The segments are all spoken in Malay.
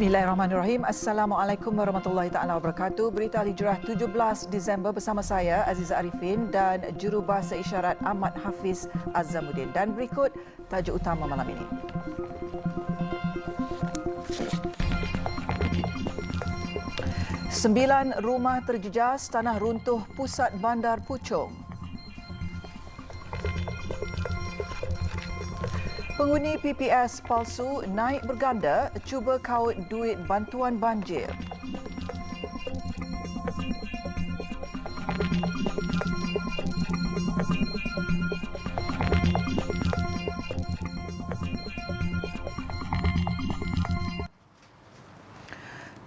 Bismillahirrahmanirrahim. Assalamualaikum warahmatullahi taala wabarakatuh. Berita Hijrah 17 Disember bersama saya Aziza Arifin dan jurubahasa isyarat Ahmad Hafiz Azzamuddin. Dan berikut tajuk utama malam ini. Sembilan rumah terjejas tanah runtuh pusat bandar Puchong. Penghuni PPS palsu naik berganda cuba kaut duit bantuan banjir.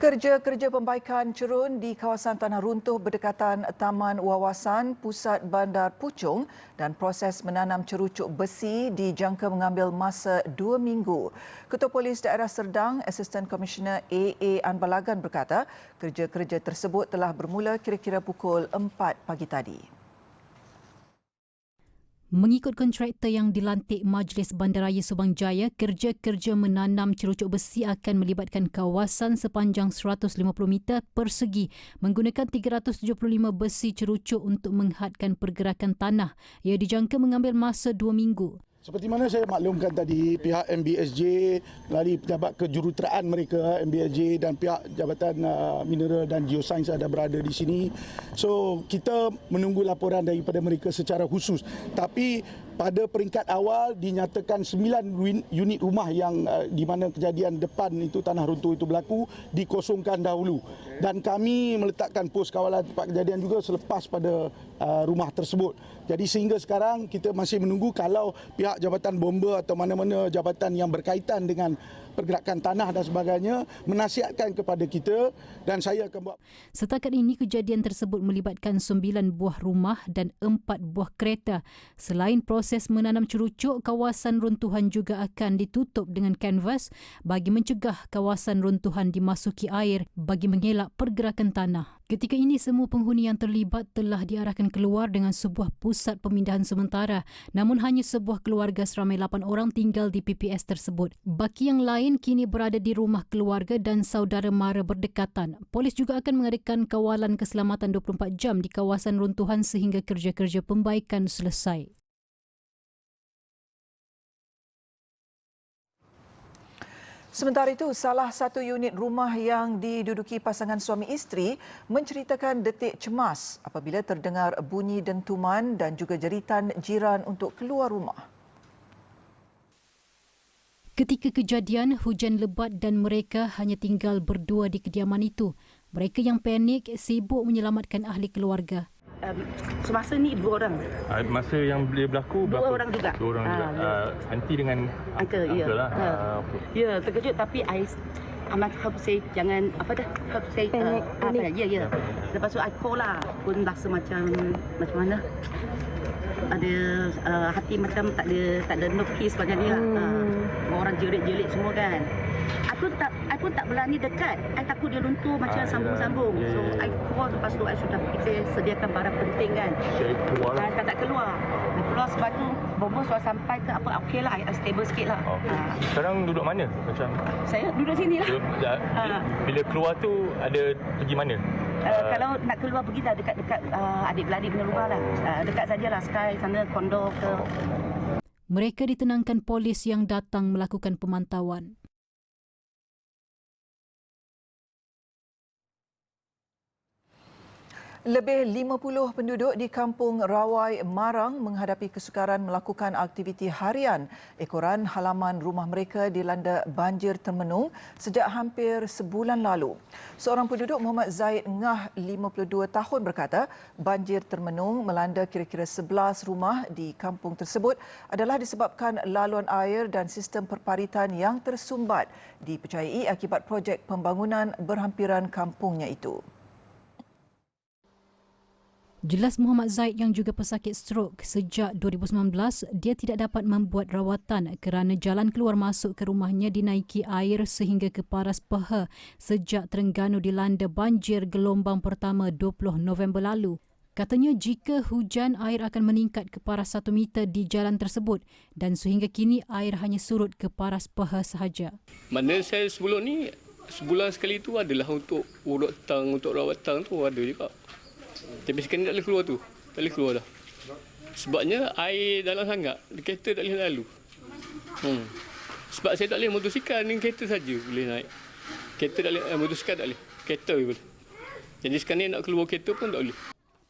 Kerja-kerja pembaikan cerun di kawasan tanah runtuh berdekatan Taman Wawasan Pusat Bandar Puchong dan proses menanam cerucuk besi dijangka mengambil masa 2 minggu. Ketua Polis Daerah Serdang, Assistant Commissioner AA Anbalagan berkata, kerja-kerja tersebut telah bermula kira-kira pukul 4 pagi tadi. Mengikut kontraktor yang dilantik Majlis Bandaraya Subang Jaya, kerja-kerja menanam cerucuk besi akan melibatkan kawasan sepanjang 150 meter persegi menggunakan 375 besi cerucuk untuk menghadkan pergerakan tanah. Ia dijangka mengambil masa 2 minggu. Seperti mana saya maklumkan tadi, pihak MBSJ melalui pejabat kejuruteraan mereka, MBSJ dan pihak Jabatan Mineral dan Geosains ada berada di sini. So, kita menunggu laporan daripada mereka secara khusus. Tapi pada peringkat awal dinyatakan 9 unit rumah yang di mana kejadian depan itu tanah runtuh itu berlaku dikosongkan dahulu. Dan kami meletakkan pos kawalan tempat kejadian juga selepas pada rumah tersebut. Jadi sehingga sekarang kita masih menunggu kalau pihak Jabatan Bomba atau mana-mana jabatan yang berkaitan dengan pergerakan tanah dan sebagainya menasihatkan kepada kita dan saya akan buat. Setakat ini kejadian tersebut melibatkan 9 buah rumah dan 4 buah kereta. Selain proses menanam cerucuk, kawasan runtuhan juga akan ditutup dengan kanvas bagi mencegah kawasan runtuhan dimasuki air bagi mengelak pergerakan tanah. Ketika ini semua penghuni yang terlibat telah diarahkan keluar dengan sebuah pusat pemindahan sementara. Namun hanya sebuah keluarga seramai 8 orang tinggal di PPS tersebut. Baki yang lain kini berada di rumah keluarga dan saudara mara berdekatan. Polis juga akan mengadakan kawalan keselamatan 24 jam di kawasan runtuhan sehingga kerja-kerja pembaikan selesai. Sementara itu, salah satu unit rumah yang diduduki pasangan suami isteri menceritakan detik cemas apabila terdengar bunyi dentuman dan juga jeritan jiran untuk keluar rumah. Ketika kejadian, hujan lebat dan mereka hanya tinggal berdua di kediaman itu. Mereka yang panik sibuk menyelamatkan ahli keluarga. Semasa ni 2 orang. Masa yang dia berlaku 2 orang juga. 2 orang juga. Aunty dengan uncle ya. Lah. Ya, terkejut tapi amat how to say jangan apa dah how to say ya. Lepas tu I call lah pun rasa macam mana ada hati macam tak ada no peace sebagainya lah. Orang jerit-jerit semua kan. I pun tak berani dekat. I takut dia runtuh macam sambung-sambung. So I call, lepas tu I sudah fikir sediakan barang penting kan. Dan tak keluar. Keluar sebab tu bomba sudah sampai ke apa okey lah. I stable sikit lah. Sekarang duduk mana? Macam saya duduk sini lah. Bila keluar tu ada pergi mana? Kalau nak keluar pergi dah dekat-dekat adik-beradik punya rumah lah. Dekat sajalah Sky sana kondo ke. Mereka ditenangkan polis yang datang melakukan pemantauan. Lebih 50 penduduk di Kampung Rawai, Marang menghadapi kesukaran melakukan aktiviti harian ekoran halaman rumah mereka dilanda banjir termenung sejak hampir sebulan lalu. Seorang penduduk Muhammad Zaid Ngah, 52 tahun berkata banjir termenung melanda kira-kira 11 rumah di kampung tersebut adalah disebabkan laluan air dan sistem perparitan yang tersumbat dipercayai akibat projek pembangunan berhampiran kampungnya itu. Jelas Muhammad Zaid yang juga pesakit strok sejak 2019, dia tidak dapat membuat rawatan kerana jalan keluar masuk ke rumahnya dinaiki air sehingga ke paras peha sejak Terengganu dilanda banjir gelombang pertama 20 November lalu. Katanya jika hujan, air akan meningkat ke paras 1 meter di jalan tersebut dan sehingga kini air hanya surut ke paras peha sahaja. Mana saya sebelum ni, sebulan sekali tu adalah untuk urut tang, untuk rawat tang tu ada juga. Tapi sekarang tak boleh keluar tu. Tak boleh keluar dah. Sebabnya air dalam sangat. Kereta tak boleh lalu. Sebab saya tak boleh motosikal dengan kereta saja boleh naik. Kereta tak boleh, motosikal tak boleh. Kereta boleh. Jadi sekarang ni nak keluar kereta pun tak boleh.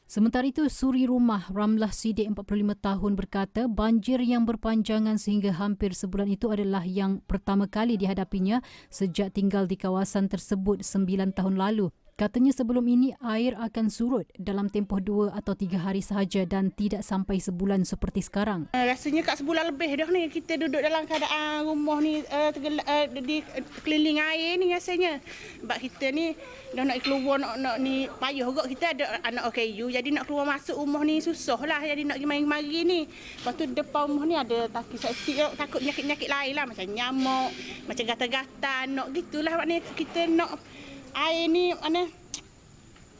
Sementara itu, suri rumah Ramlah Siddiq 45 tahun berkata banjir yang berpanjangan sehingga hampir sebulan itu adalah yang pertama kali dihadapinya sejak tinggal di kawasan tersebut 9 tahun lalu. Katanya sebelum ini air akan surut dalam tempoh 2 atau 3 hari sahaja dan tidak sampai sebulan seperti sekarang. Rasanya kat sebulan lebih dah ni kita duduk dalam keadaan rumah ni di keliling air ni rasanya. Sebab kita ni dah nak keluar nak ni payah juga, kita ada anak OKU jadi nak keluar masuk rumah ni susah lah, jadi nak pergi mari-mari ni. Lepas tu depan rumah ni ada taki septik, takut nyakit-nyakit lain lah macam nyamuk, macam gatal-gatal, nak gitulah maknanya kita nak air ni mana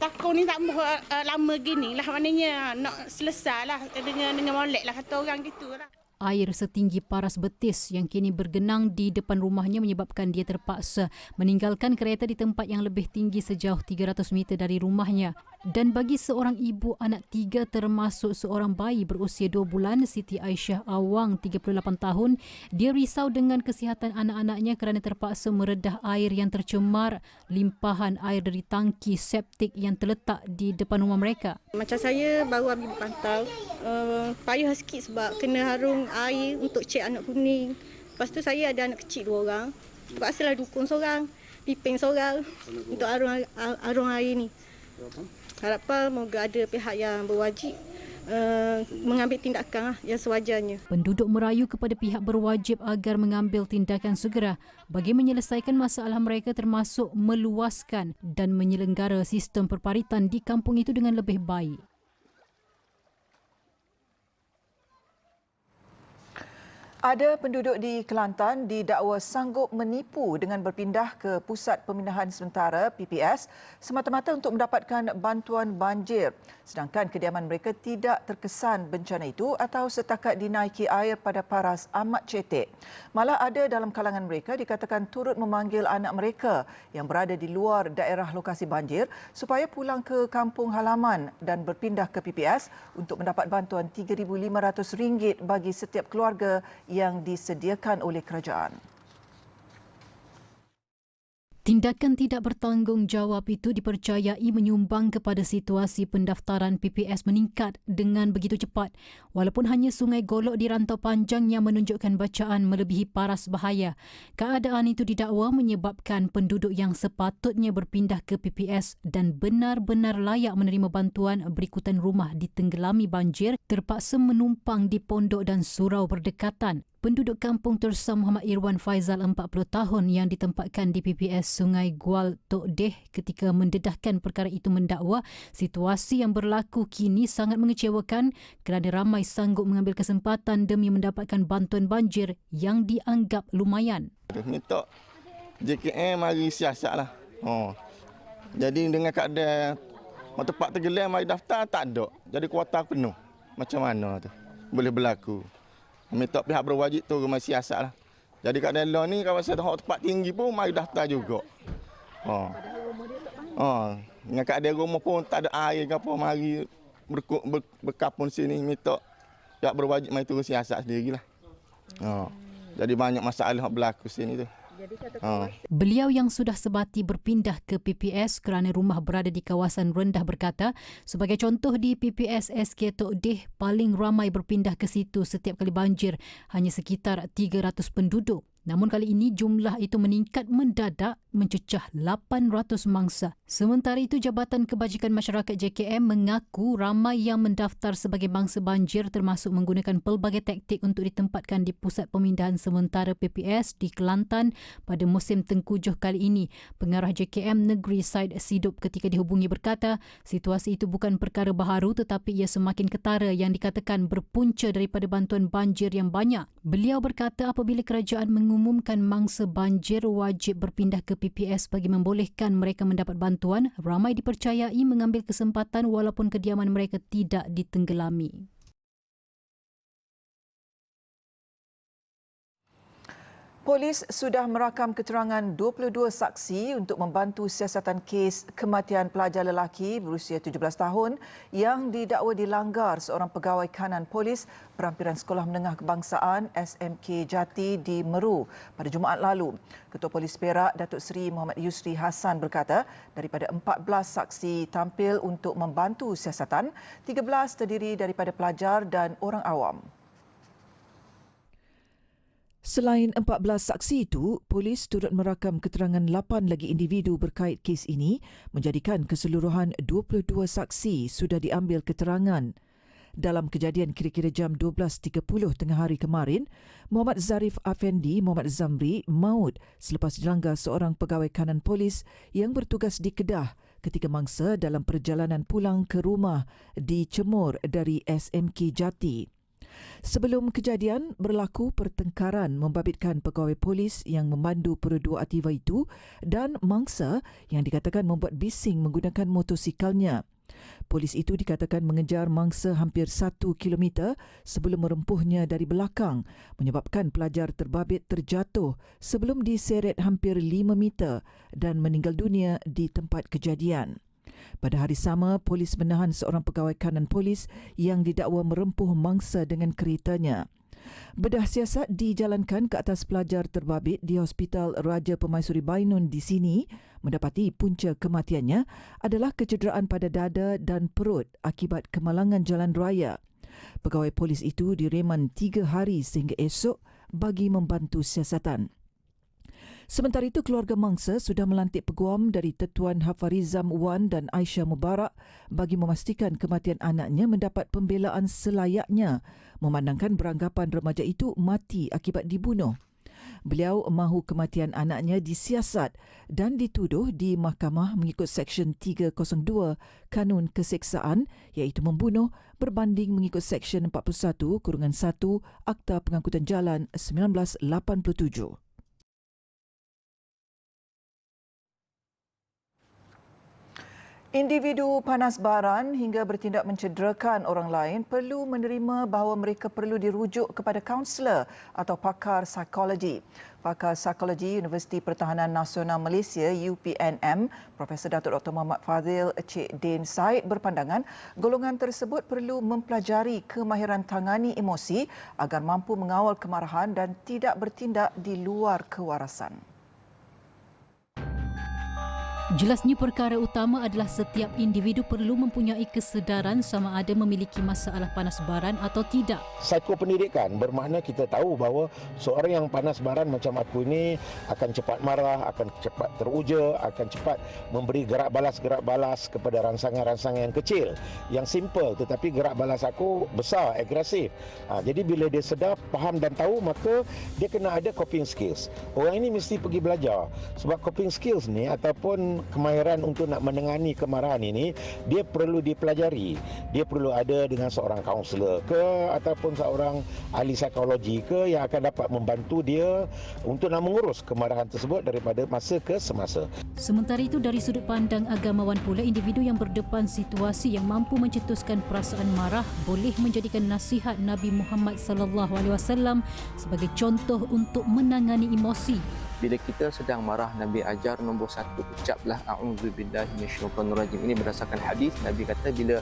takut ni tak mahu lama gini lah, maknanya nak selesai lah dengan molek lah kata orang gitu lah. Air setinggi paras betis yang kini bergenang di depan rumahnya menyebabkan dia terpaksa meninggalkan kereta di tempat yang lebih tinggi sejauh 300 meter dari rumahnya. Dan bagi seorang ibu anak 3 termasuk seorang bayi berusia 2 bulan, Siti Aisyah Awang 38 tahun, dia risau dengan kesihatan anak-anaknya kerana terpaksa meredah air yang tercemar limpahan air dari tangki septik yang terletak di depan rumah mereka. Macam saya baru habis berpantau, payah sikit sebab kena harung air untuk cek anak kuning. Lepas tu saya ada anak kecil 2 orang. Terpaksalah dukung seorang, piping seorang untuk arung air ni. Harapan moga ada pihak yang berwajib mengambil tindakan yang sewajarnya. Penduduk merayu kepada pihak berwajib agar mengambil tindakan segera bagi menyelesaikan masalah mereka termasuk meluaskan dan menyelenggara sistem perparitan di kampung itu dengan lebih baik. Ada penduduk di Kelantan didakwa sanggup menipu dengan berpindah ke Pusat Pemindahan Sementara PPS semata-mata untuk mendapatkan bantuan banjir, sedangkan kediaman mereka tidak terkesan bencana itu atau setakat dinaiki air pada paras amat cetek. Malah ada dalam kalangan mereka dikatakan turut memanggil anak mereka yang berada di luar daerah lokasi banjir supaya pulang ke kampung halaman dan berpindah ke PPS untuk mendapat bantuan RM3,500 bagi setiap keluarga yang disediakan oleh kerajaan. Tindakan tidak bertanggungjawab itu dipercayai menyumbang kepada situasi pendaftaran PPS meningkat dengan begitu cepat walaupun hanya Sungai Golok di rantau panjang yang menunjukkan bacaan melebihi paras bahaya. Keadaan itu didakwa menyebabkan penduduk yang sepatutnya berpindah ke PPS dan benar-benar layak menerima bantuan berikutan rumah ditenggelami banjir terpaksa menumpang di pondok dan surau berdekatan. Penduduk kampung Tersam Muhammad Irwan Faizal 40 tahun yang ditempatkan di PPS Sungai Gual Tok Deh ketika mendedahkan perkara itu mendakwa situasi yang berlaku kini sangat mengecewakan kerana ramai sanggup mengambil kesempatan demi mendapatkan bantuan banjir yang dianggap lumayan. Minta JKM mari siasat lah. Jadi dengan keadaan tempat tergelam mari daftar tak ada. Jadi kuota penuh. Macam mana tu? Boleh berlaku. Minta pihak berwajib tu rumah siasat lah. Jadi kat dalam ni kawasan tempat tinggi pun mari daftar juga. Dengan keadaan rumah pun tak ada air ke apa, mari berkapun sini minta pihak berwajib mari turun siasat sendirilah. Jadi banyak masalah berlaku sini tu. Beliau yang sudah sebati berpindah ke PPS kerana rumah berada di kawasan rendah berkata, sebagai contoh di PPS SK Tok Deh paling ramai berpindah ke situ setiap kali banjir, hanya sekitar 300 penduduk. Namun kali ini jumlah itu meningkat mendadak mencecah 800 mangsa. Sementara itu, Jabatan Kebajikan Masyarakat JKM mengaku ramai yang mendaftar sebagai mangsa banjir termasuk menggunakan pelbagai taktik untuk ditempatkan di pusat pemindahan sementara PPS di Kelantan pada musim tengkujuh kali ini. Pengarah JKM Negeri Said Sidop ketika dihubungi berkata, situasi itu bukan perkara baharu tetapi ia semakin ketara yang dikatakan berpunca daripada bantuan banjir yang banyak. Beliau berkata apabila kerajaan mengumumkan mangsa banjir wajib berpindah ke PPS bagi membolehkan mereka mendapat bantuan, ramai dipercayai mengambil kesempatan walaupun kediaman mereka tidak ditenggelami. Polis sudah merakam keterangan 22 saksi untuk membantu siasatan kes kematian pelajar lelaki berusia 17 tahun yang didakwa dilanggar seorang pegawai kanan polis Perampiran Sekolah Menengah Kebangsaan SMK Jati di Meru pada Jumaat lalu. Ketua Polis Perak, Datuk Seri Muhammad Yusri Hassan berkata, daripada 14 saksi tampil untuk membantu siasatan, 13 terdiri daripada pelajar dan orang awam. Selain 14 saksi itu, polis turut merakam keterangan 8 lagi individu berkait kes ini, menjadikan keseluruhan 22 saksi sudah diambil keterangan. Dalam kejadian kira-kira jam 12.30 tengah hari kemarin, Muhammad Zarif Afendi Muhammad Zamri maut selepas dilanggar seorang pegawai kanan polis yang bertugas di Kedah ketika mangsa dalam perjalanan pulang ke rumah di Cemor dari SMK Jati. Sebelum kejadian, berlaku pertengkaran membabitkan pegawai polis yang memandu perdua aktiva itu dan mangsa yang dikatakan membuat bising menggunakan motosikalnya. Polis itu dikatakan mengejar mangsa hampir 1 kilometer sebelum merempuhnya dari belakang, menyebabkan pelajar terbabit terjatuh sebelum diseret hampir 5 meter dan meninggal dunia di tempat kejadian. Pada hari sama, polis menahan seorang pegawai kanan polis yang didakwa merempuh mangsa dengan keretanya. Bedah siasat dijalankan ke atas pelajar terbabit di Hospital Raja Pemaisuri Bainun di sini. Mendapati punca kematiannya adalah kecederaan pada dada dan perut akibat kemalangan jalan raya. Pegawai polis itu direman 3 hari sehingga esok bagi membantu siasatan. Sementara itu, keluarga mangsa sudah melantik peguam dari Tetuan Hafarizam Wan dan Aisyah Mubarak bagi memastikan kematian anaknya mendapat pembelaan selayaknya, memandangkan beranggapan remaja itu mati akibat dibunuh. Beliau mahu kematian anaknya disiasat dan dituduh di mahkamah mengikut Seksyen 302 Kanun Keseksaan iaitu membunuh berbanding mengikut Seksyen 41-1 Akta Pengangkutan Jalan 1987. Individu panas baran hingga bertindak mencederakan orang lain perlu menerima bahawa mereka perlu dirujuk kepada kaunselor atau pakar psikologi. Pakar Psikologi Universiti Pertahanan Nasional Malaysia UPNM, Profesor Datuk Dr. Muhammad Fadhil Cik Din Said berpandangan golongan tersebut perlu mempelajari kemahiran tangani emosi agar mampu mengawal kemarahan dan tidak bertindak di luar kewarasan. Jelasnya perkara utama adalah setiap individu perlu mempunyai kesedaran sama ada memiliki masalah panas baran atau tidak. Psikopendidikan bermakna kita tahu bahawa seorang yang panas baran macam aku ini akan cepat marah, akan cepat teruja, akan cepat memberi gerak balas kepada rangsangan-rangsangan yang kecil, yang simple, tetapi gerak balas aku besar, agresif. Jadi bila dia sedar, faham dan tahu, maka dia kena ada coping skills. Orang ini mesti pergi belajar sebab coping skills ni ataupun kemahiran untuk nak menangani kemarahan ini, dia perlu dipelajari. Dia perlu ada dengan seorang kaunselor ke ataupun seorang ahli psikologi ke yang akan dapat membantu dia untuk nak mengurus kemarahan tersebut daripada masa ke semasa. Sementara itu, dari sudut pandang agamawan pula, individu yang berdepan situasi yang mampu mencetuskan perasaan marah boleh menjadikan nasihat Nabi Muhammad SAW sebagai contoh untuk menangani emosi. Bila kita sedang marah, Nabi ajar nombor 1, ucaplah a'udzubillahi minasyaitonirrajim. Ini berdasarkan hadis. Nabi kata bila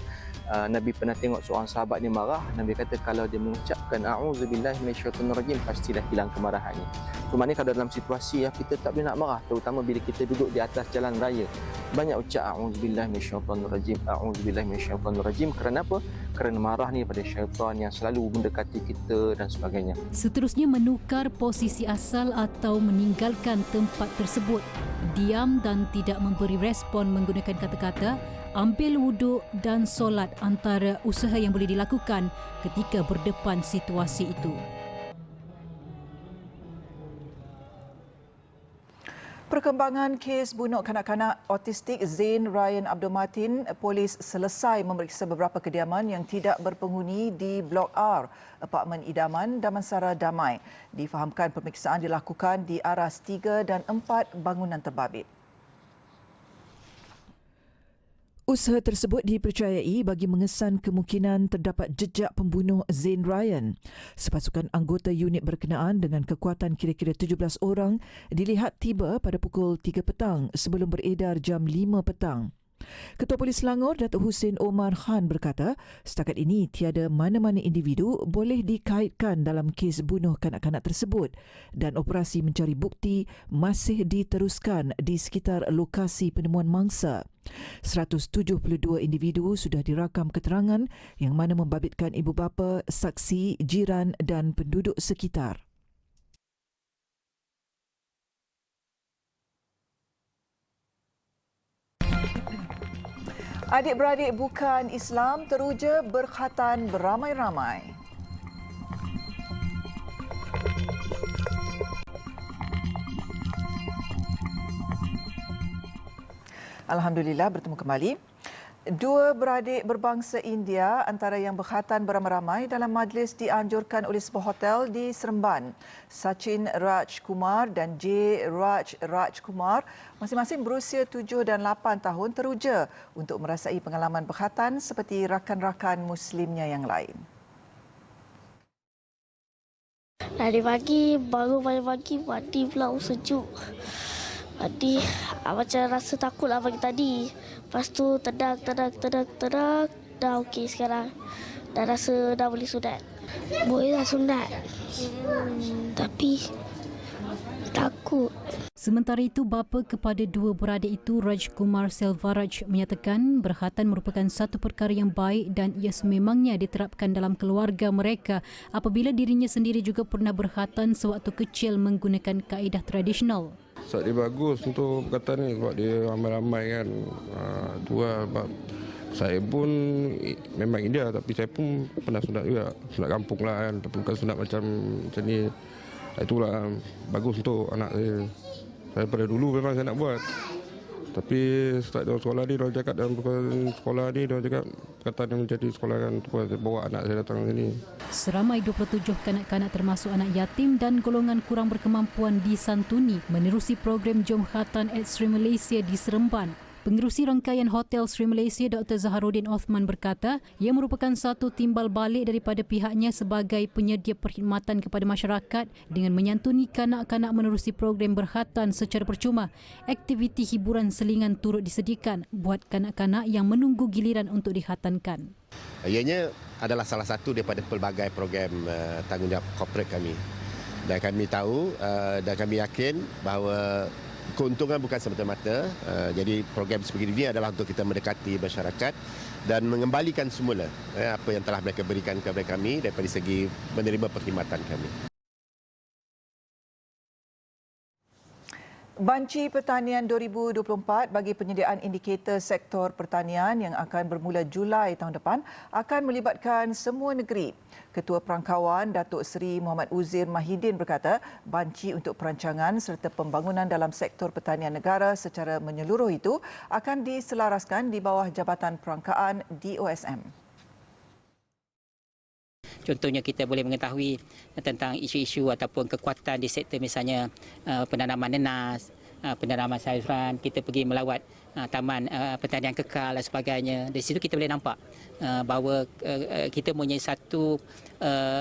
Nabi pernah tengok seorang sahabat dia marah, Nabi kata kalau dia mengucapkan a'udzubillahi minasyaitonirrajim, pastilah hilang kemarahannya. So maknanya kalau dalam situasi yang kita tak boleh nak marah, terutama bila kita duduk di atas jalan raya, banyak ucap a'udzubillahi minasyaitonirrajim, a'udzubillahi minasyaitonirrajim. Kerana apa? Kerana marah ni pada syaitan yang selalu mendekati kita dan sebagainya. Seterusnya, menukar posisi asal atau meninggalkan tempat tersebut. Diam dan tidak memberi respon menggunakan kata-kata, ambil wuduk dan solat antara usaha yang boleh dilakukan ketika berdepan situasi itu. Perkembangan kes bunuh kanak-kanak autistik Zain Ryan Abdul Matin, polis selesai memeriksa beberapa kediaman yang tidak berpenghuni di Blok R, Apartmen Idaman, Damansara Damai. Difahamkan pemeriksaan dilakukan di aras 3 dan 4 bangunan terbabit. Usaha tersebut dipercayai bagi mengesan kemungkinan terdapat jejak pembunuh Zain Ryan. Sepasukan anggota unit berkenaan dengan kekuatan kira-kira 17 orang dilihat tiba pada pukul 3 petang sebelum beredar jam 5 petang. Ketua Polis Selangor, Datuk Hussein Omar Khan berkata, setakat ini tiada mana-mana individu boleh dikaitkan dalam kes bunuh kanak-kanak tersebut dan operasi mencari bukti masih diteruskan di sekitar lokasi penemuan mangsa. 172 individu sudah dirakam keterangan yang mana membabitkan ibu bapa, saksi, jiran dan penduduk sekitar. Adik-beradik bukan Islam teruja berkhatan beramai-ramai. Alhamdulillah, bertemu kembali. Dua beradik berbangsa India antara yang berkhatan beramai-ramai dalam majlis dianjurkan oleh sebuah hotel di Seremban. Sachin Raj Kumar dan J. Raj Kumar masing-masing berusia 7 dan 8 tahun teruja untuk merasai pengalaman berkhatan seperti rakan-rakan Muslimnya yang lain. Dari pagi, baru pagi mandi pula sejuk. Mandi, macam rasa takut lah pagi tadi. Lepas tu tedak. Dah okey sekarang. Dah rasa dah boleh sunat. Boleh dah sunat. Tapi takut. Sementara itu, bapa kepada dua beradik itu, Raj Kumar Selvaraj, menyatakan berkhatan merupakan satu perkara yang baik dan ia sememangnya diterapkan dalam keluarga mereka apabila dirinya sendiri juga pernah berkhatan sewaktu kecil menggunakan kaedah tradisional. Sebab dia bagus untuk berkhatan ni sebab dia ramai-ramai kan. Sebab saya pun memang India tapi saya pun pernah sunat juga. Sunat kampung lah kan. Tapi bukan sunat macam ni. Itulah bagus untuk anak saya. Saya pada dulu memang saya nak buat. Tapi start dalam sekolah ni, dia cakap dalam sekolah ni, dia cakap berkhatan yang menjadi sekolah kan. Saya bawa anak saya datang sini. Seramai 27 kanak-kanak termasuk anak yatim dan golongan kurang berkemampuan disantuni menerusi program Jom Khatan at Sri Malaysia di Seremban. Pengerusi rangkaian Hotel Sri Malaysia Dr. Zaharuddin Othman berkata, ia merupakan satu timbal balik daripada pihaknya sebagai penyedia perkhidmatan kepada masyarakat dengan menyantuni kanak-kanak menerusi program berkhatan secara percuma. Aktiviti hiburan selingan turut disediakan buat kanak-kanak yang menunggu giliran untuk dikhatankan. Ianya adalah salah satu daripada pelbagai program tanggungjawab korporat kami. Dan kami tahu dan kami yakin bahawa keuntungan bukan semata-mata. Jadi program seperti ini adalah untuk kita mendekati masyarakat dan mengembalikan semula apa yang telah mereka berikan kepada kami daripada segi menerima perkhidmatan kami. Banci Pertanian 2024 bagi penyediaan indikator sektor pertanian yang akan bermula Julai tahun depan akan melibatkan semua negeri. Ketua Perangkawan Datuk Seri Muhammad Uzir Mahidin berkata, banci untuk perancangan serta pembangunan dalam sektor pertanian negara secara menyeluruh itu akan diselaraskan di bawah Jabatan Perangkaan DOSM. Contohnya kita boleh mengetahui tentang isu-isu ataupun kekuatan di sektor misalnya penanaman nenas, penanaman sayuran, kita pergi melawat taman pertanian kekal dan sebagainya. Dari situ kita boleh nampak bahawa kita mempunyai satu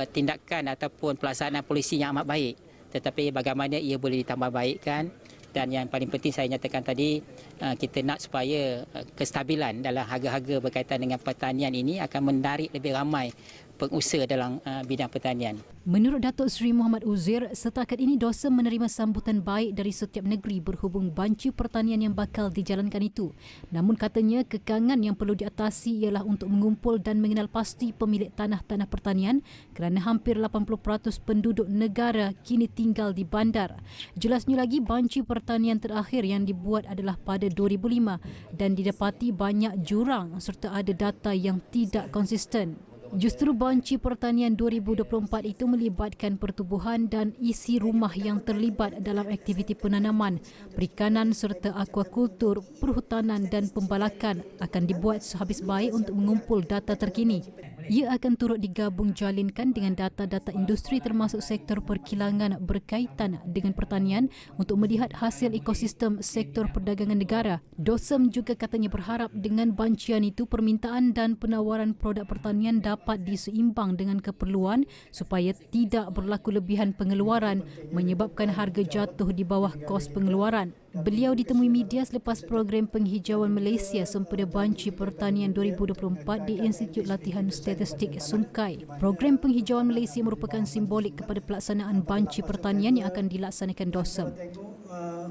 tindakan ataupun pelaksanaan polisi yang amat baik. Tetapi bagaimana ia boleh ditambah baikkan. Dan yang paling penting saya nyatakan tadi, kita nak supaya kestabilan dalam harga-harga berkaitan dengan pertanian ini akan menarik lebih ramai pengusaha dalam bidang pertanian. Menurut Datuk Seri Muhammad Uzair, setakat ini DOSEM menerima sambutan baik dari setiap negeri berhubung banci pertanian yang bakal dijalankan itu. Namun katanya kekangan yang perlu diatasi ialah untuk mengumpul dan mengenal pasti pemilik tanah-tanah pertanian kerana hampir 80% penduduk negara kini tinggal di bandar. Jelasnya lagi, banci pertanian terakhir yang dibuat adalah pada 2005 dan didapati banyak jurang serta ada data yang tidak konsisten. Justru banci pertanian 2024 itu melibatkan pertubuhan dan isi rumah yang terlibat dalam aktiviti penanaman, perikanan serta akuakultur, perhutanan dan pembalakan akan dibuat sehabis baik untuk mengumpul data terkini. Ia akan turut digabung jalinkan dengan data-data industri termasuk sektor perkilangan berkaitan dengan pertanian untuk melihat hasil ekosistem sektor perdagangan negara. DOSEM juga katanya berharap dengan bancian itu permintaan dan penawaran produk pertanian dapat diseimbang dengan keperluan supaya tidak berlaku lebihan pengeluaran menyebabkan harga jatuh di bawah kos pengeluaran. Beliau ditemui media selepas program penghijauan Malaysia sempena banci pertanian 2024 di Institut Latihan Statistik Sungai. Program penghijauan Malaysia merupakan simbolik kepada pelaksanaan banci pertanian yang akan dilaksanakan DOSEM.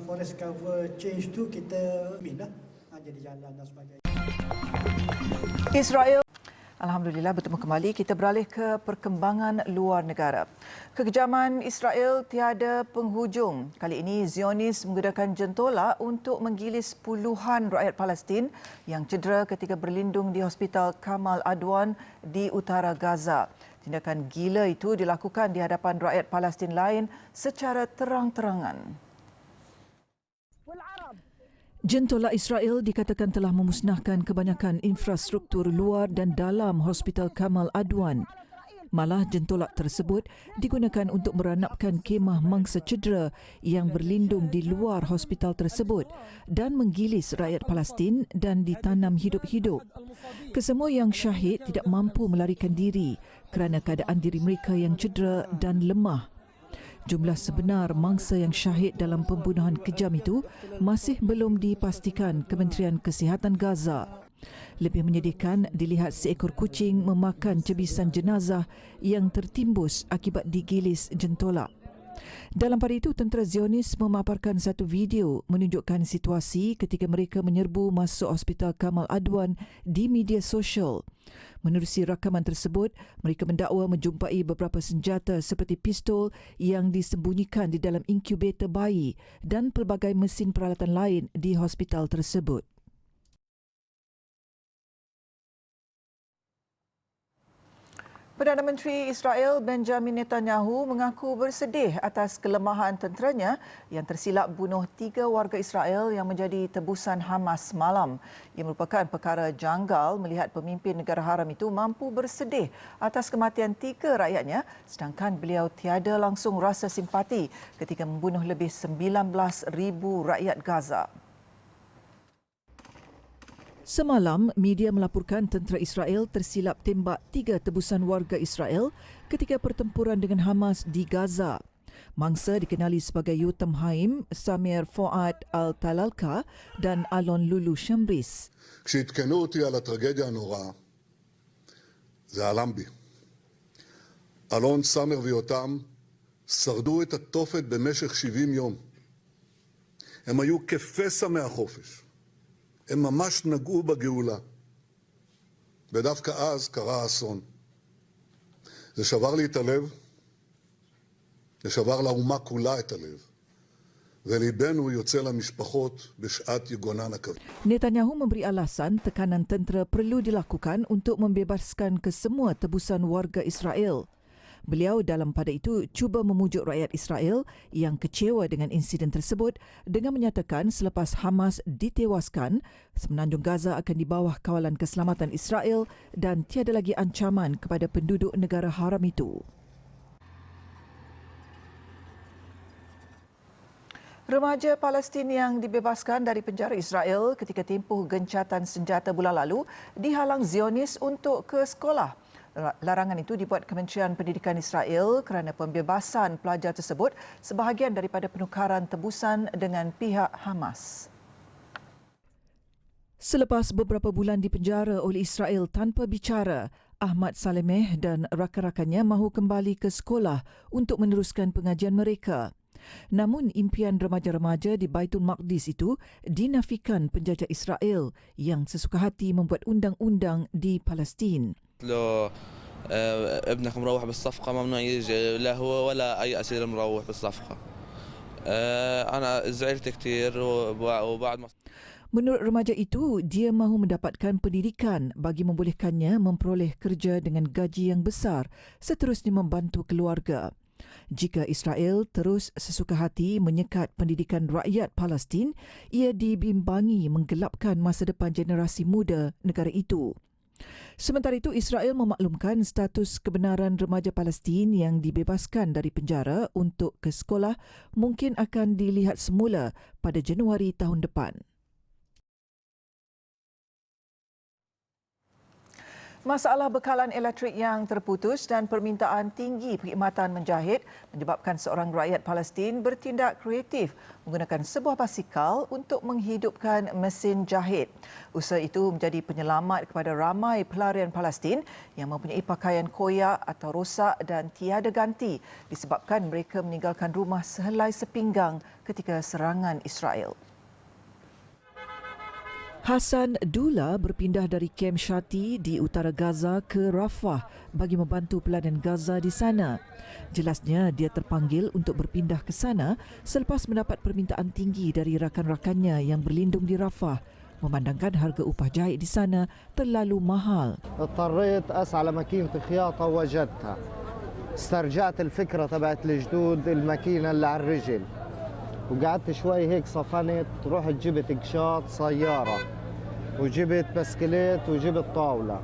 Forest cover change tu kita minah jadi jalan dan sebagainya. Israel. Alhamdulillah, bertemu kembali. Kita beralih ke perkembangan luar negara. Kekejaman Israel tiada penghujung. Kali ini Zionis menggunakan jentola untuk menggilis puluhan rakyat Palestin yang cedera ketika berlindung di Hospital Kamal Adwan di utara Gaza. Tindakan gila itu dilakukan di hadapan rakyat Palestin lain secara terang-terangan. Jentola Israel dikatakan telah memusnahkan kebanyakan infrastruktur luar dan dalam Hospital Kamal Adwan. Malah jentolak tersebut digunakan untuk meranapkan kemah mangsa cedera yang berlindung di luar hospital tersebut dan menggilis rakyat Palestin dan ditanam hidup-hidup. Kesemua yang syahid tidak mampu melarikan diri kerana keadaan diri mereka yang cedera dan lemah. Jumlah sebenar mangsa yang syahid dalam pembunuhan kejam itu masih belum dipastikan Kementerian Kesihatan Gaza. Lebih menyedihkan dilihat seekor kucing memakan cebisan jenazah yang tertimbus akibat digilis jentolak. Dalam pada itu, tentera Zionis memaparkan satu video menunjukkan situasi ketika mereka menyerbu masuk Hospital Kamal Adwan di media sosial. Menerusi rakaman tersebut, mereka mendakwa menjumpai beberapa senjata seperti pistol yang disembunyikan di dalam inkubator bayi dan pelbagai mesin peralatan lain di hospital tersebut. Perdana Menteri Israel Benjamin Netanyahu mengaku bersedih atas kelemahan tenteranya yang tersilap bunuh 3 warga Israel yang menjadi tebusan Hamas semalam. Ia merupakan perkara janggal melihat pemimpin negara haram itu mampu bersedih atas kematian 3 rakyatnya sedangkan beliau tiada langsung rasa simpati ketika membunuh lebih 19,000 rakyat Gaza. Semalam, media melaporkan tentera Israel tersilap tembak 3 tebusan warga Israel ketika pertempuran dengan Hamas di Gaza. Mangsa dikenali sebagai Yotam Haim, Samir Fuad Al-Talalka dan Alon Lulu Shambris. כשעדכנו אותי על הטרגדיה הנוראה, זה עלם בי. אלון, סמר ויותם שרדו את התופת במשך 70 יום. הם היו כפסע מהחופש. הם ממש נגעו בגאולה. ודווקא אז קרה האסון. זה שבר לי את הלב, זה שבר לאומה כולה את הלב. וליבנו יוצא למשפחות בשעת יגונן הכבד. Netanyahu memberi alasan tekanan tentera perlu dilakukan untuk membebaskan kesemua tebusan warga Israel. Beliau dalam pada itu cuba memujuk rakyat Israel yang kecewa dengan insiden tersebut dengan menyatakan selepas Hamas ditewaskan, semenanjung Gaza akan di bawah kawalan keselamatan Israel dan tiada lagi ancaman kepada penduduk negara haram itu. Remaja Palestin yang dibebaskan dari penjara Israel ketika tempoh gencatan senjata bulan lalu dihalang Zionis untuk ke sekolah. Larangan itu dibuat Kementerian Pendidikan Israel kerana pembebasan pelajar tersebut sebahagian daripada penukaran tebusan dengan pihak Hamas. Selepas beberapa bulan dipenjara oleh Israel tanpa bicara, Ahmad Salemeh dan rakan-rakannya mahu kembali ke sekolah untuk meneruskan pengajian mereka. Namun impian remaja-remaja di Baitul Maqdis itu dinafikan penjajah Israel yang sesuka hati membuat undang-undang di Palestin. لو ابنك مروح بالصفقة ممنوع يجي لا هو ولا أي أسير مروح بالصفقة. أنا زعلت كثير وبعد ما Menurut remaja itu, dia mahu mendapatkan pendidikan bagi membolehkannya memperoleh kerja dengan gaji yang besar, seterusnya membantu keluarga. Jika Israel terus sesuka hati menyekat pendidikan rakyat Palestin, ia dibimbangi menggelapkan masa depan generasi muda negara itu. Sementara itu, Israel memaklumkan status kebenaran remaja Palestin yang dibebaskan dari penjara untuk ke sekolah mungkin akan dilihat semula pada Januari tahun depan. Masalah bekalan elektrik yang terputus dan permintaan tinggi perkhidmatan menjahit menyebabkan seorang rakyat Palestin bertindak kreatif menggunakan sebuah basikal untuk menghidupkan mesin jahit. Usaha itu menjadi penyelamat kepada ramai pelarian Palestin yang mempunyai pakaian koyak atau rosak dan tiada ganti disebabkan mereka meninggalkan rumah sehelai sepinggang ketika serangan Israel. Hassan Dula berpindah dari kem Shati di utara Gaza ke Rafah bagi membantu pelarian Gaza di sana. Jelasnya dia terpanggil untuk berpindah ke sana selepas mendapat permintaan tinggi dari rakan-rakannya yang berlindung di Rafah, memandangkan harga upah jahit di sana terlalu mahal. اضطريت أسعى لماكينة خياطة وجدتها. استرجعت الفكرة تبعت الجدود الماكينة اللي على الرجل. وقعدت شوي هيك صفنت رحت جبت قشاط سيارة وجبت بسكليت وجبت طاولة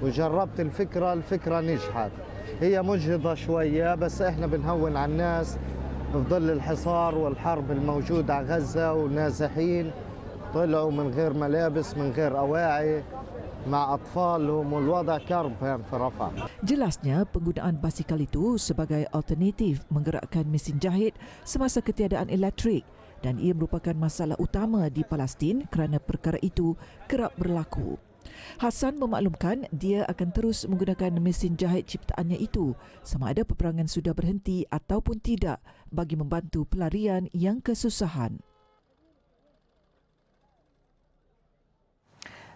وجربت الفكرة نجحت. هي مجهضة شوية بس احنا بنهون على الناس في ظل الحصار والحرب الموجودة على غزة والنازحين طلعوا من غير ملابس من غير أواعي مع أطفالهم والوضع كرب في رفح. Jelasnya penggunaan basikal itu sebagai alternatif menggerakkan mesin jahit semasa ketiadaan elektrik dan ia merupakan masalah utama di Palestin kerana perkara itu kerap berlaku. Hassan memaklumkan dia akan terus menggunakan mesin jahit ciptaannya itu sama ada peperangan sudah berhenti ataupun tidak bagi membantu pelarian yang kesusahan.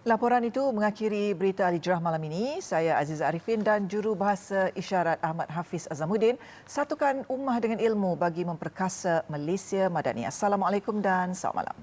Laporan itu mengakhiri berita Al-Hijrah malam ini. Saya Aziza Arifin dan jurubahasa isyarat Ahmad Hafiz Azamuddin. Satukan ummah dengan ilmu bagi memperkasa Malaysia Madani. Assalamualaikum dan selamat malam.